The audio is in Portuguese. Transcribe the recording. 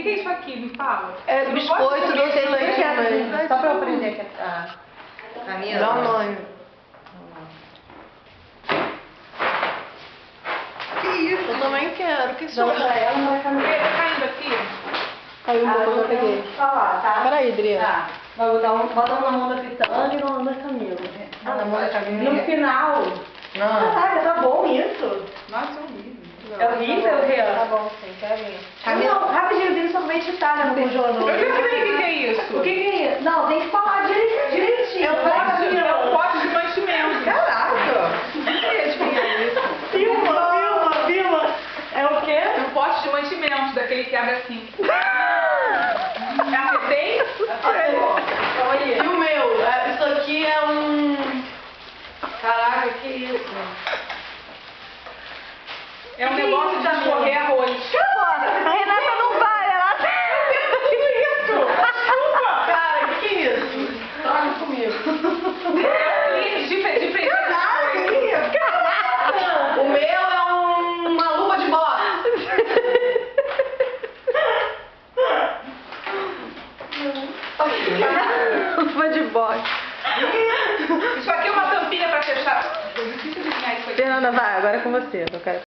que é isso aqui? Me fala. É biscoito, não sei o que é. Só pra eu aprender aqui a minha. Dá um nome. Que isso? Eu também quero. O que isso Dá pra ela, não vai caminhar. Tá caindo aqui? Caiu um pouco, eu já peguei. Falar, tá? Peraí, Adriana. Tá. Vai botar bota uma na mão da Pitanga e uma na mão da Camila. Ah, na mão da Camila. No final. Não. Caraca, tá bom isso. Nossa, é horrível. É horrível, Rian? Tá bom, sim, quero ir. Não, rapidinho, tem só comer Itália no congelador. Eu já sei o que é isso. O que é isso? Não, tem que falar direitinho. É um pote de mantimento. Caraca! Filma. É o quê? É um pote de mantimento, daquele que abre assim. Acertei? E o meu? Isso aqui é um... Caraca, que isso? É um negócio de escorrer arroz. A Renata não vai, ela... Cara, que isso? Troca comigo. De frente. O meu é uma luva de boxe. Luva de boxe. Isso aqui é uma tampinha pra fechar. É difícil adivinhar isso aqui. Fernanda, vai, agora é com você. Eu quero...